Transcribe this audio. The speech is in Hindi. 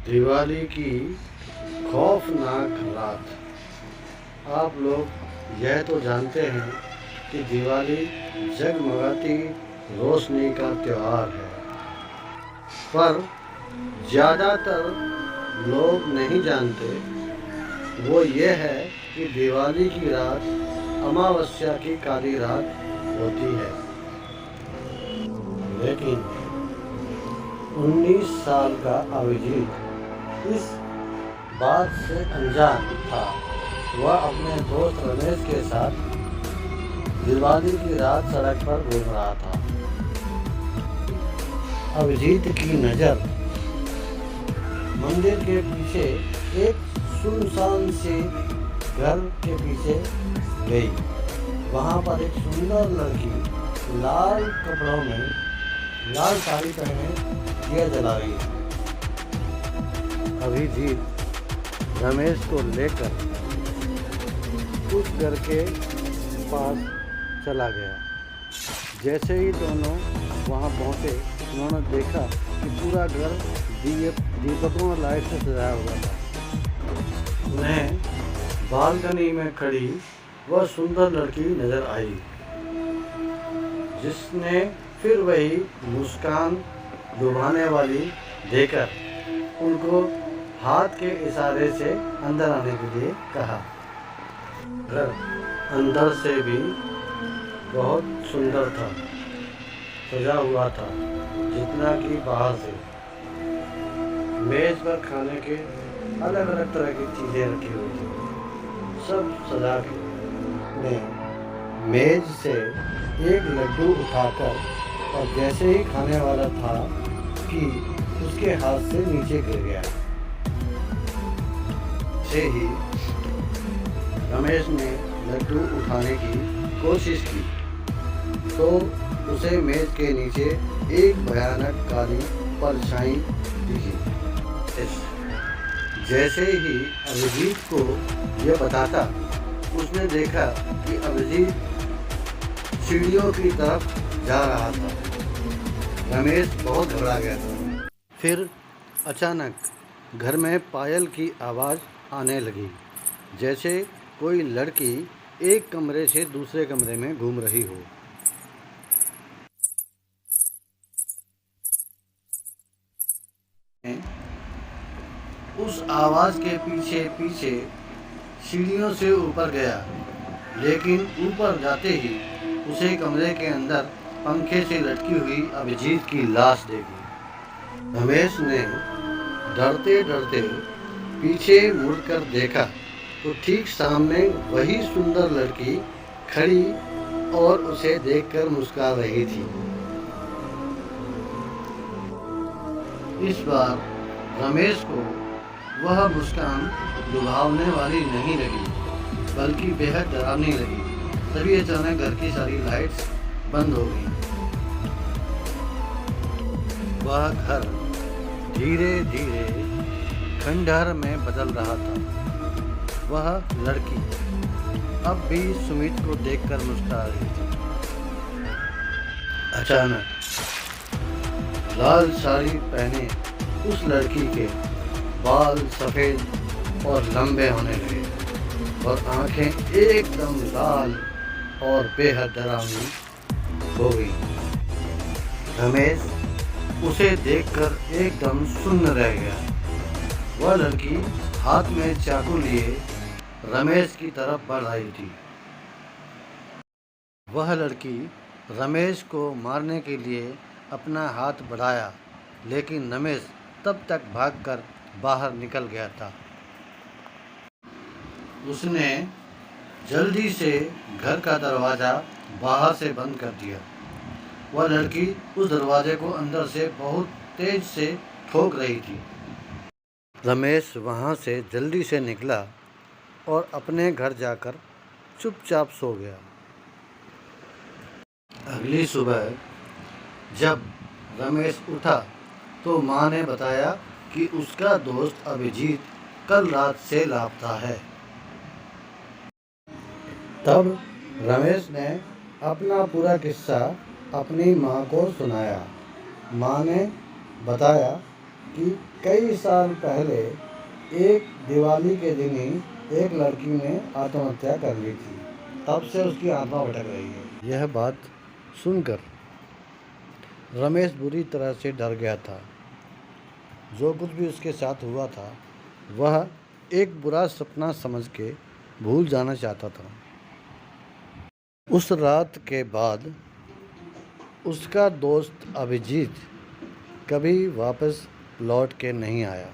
दिवाली की खौफनाक रात। आप लोग यह तो जानते हैं कि दिवाली जगमगाती रोशनी का त्यौहार है, पर ज़्यादातर लोग नहीं जानते वो ये है कि दिवाली की रात अमावस्या की काली रात होती है। लेकिन 19 साल का अभिजीत इस बात से अनजान था। वह अपने दोस्त रमेश के साथ दिवाली की रात सड़क पर घूम रहा था। अभिजीत की नज़र मंदिर के पीछे एक सुनसान से घर के पीछे गई। वहाँ पर एक सुंदर लड़की लाल कपड़ों में लाल साड़ी पहने दिया जला रही थी। अभिजीत रमेश को लेकर उस घर के पास चला गया। जैसे ही दोनों वहां पहुंचे, उन्होंने देखा कि पूरा घर दीपकों और लाइट से सजाया हुआ था। उन्हें बालकनी में खड़ी वह सुंदर लड़की नजर आई, जिसने फिर वही मुस्कान लुभाने वाली देकर उनको हाथ के इशारे से अंदर आने के लिए कहा। घर अंदर से भी बहुत सुंदर था, सजा हुआ था जितना कि बाहर से। मेज पर खाने के अलग अलग तरह की चीज़ें रखी हुई थी। सब सजा के मेज से एक लड्डू उठाकर और जैसे ही खाने वाला था कि उसके हाथ से नीचे गिर गया। से ही रमेश ने लड्डू उठाने की कोशिश की तो उसे मेज के नीचे एक भयानक काली परछाई दिखी। जैसे ही अभिजीत को यह बताता, उसने देखा कि अभिजीत सीढ़ियों की तरफ जा रहा था। रमेश बहुत घबरा गया था। फिर अचानक घर में पायल की आवाज़ आने लगी, जैसे कोई लड़की एक कमरे से दूसरे कमरे में घूम रही हो। उस आवाज़ के पीछे पीछे सीढ़ियों से ऊपर गया, लेकिन ऊपर जाते ही उसे कमरे के अंदर पंखे से लटकी हुई अभिजीत की लाश देखी। रमेश ने डरते डरते पीछे मुड़कर देखा तो ठीक सामने वही सुंदर लड़की खड़ी और उसे देखकर मुस्कुरा रही थी। इस बार रमेश को वह मुस्कान लुभावने वाली नहीं लगी, बल्कि बेहद डरावनी लगी। तभी अचानक घर की सारी लाइट्स बंद हो गई। वह घर धीरे धीरे खंडहर में बदल रहा था। वह लड़की अब भी सुमित को देखकर मुस्कुरा रही थी। अचानक लाल साड़ी पहने उस लड़की के बाल सफ़ेद और लंबे होने लगे और आंखें एकदम लाल और बेहद डरावनी हो गई। रमेश उसे देखकर एकदम सुन्न रह गया। वह लड़की हाथ में चाकू लिए रमेश की तरफ बढ़ रही थी। वह लड़की रमेश को मारने के लिए अपना हाथ बढ़ाया, लेकिन रमेश तब तक भागकर बाहर निकल गया था। उसने जल्दी से घर का दरवाज़ा बाहर से बंद कर दिया। वह लड़की उस दरवाजे को अंदर से बहुत तेज से ठोक रही थी। रमेश वहाँ से जल्दी से निकला और अपने घर जाकर चुपचाप सो गया। अगली सुबह जब रमेश उठा तो माँ ने बताया कि उसका दोस्त अभिजीत कल रात से लापता है। तब रमेश ने अपना पूरा किस्सा अपनी माँ को सुनाया। माँ ने बताया कि कई साल पहले एक दिवाली के दिन ही एक लड़की ने आत्महत्या कर ली थी। तब से उसकी आत्मा भटक रही है। यह बात सुनकर रमेश बुरी तरह से डर गया था। जो कुछ भी उसके साथ हुआ था वह एक बुरा सपना समझ के भूल जाना चाहता था। उस रात के बाद उसका दोस्त अभिजीत कभी वापस लौट के नहीं आया।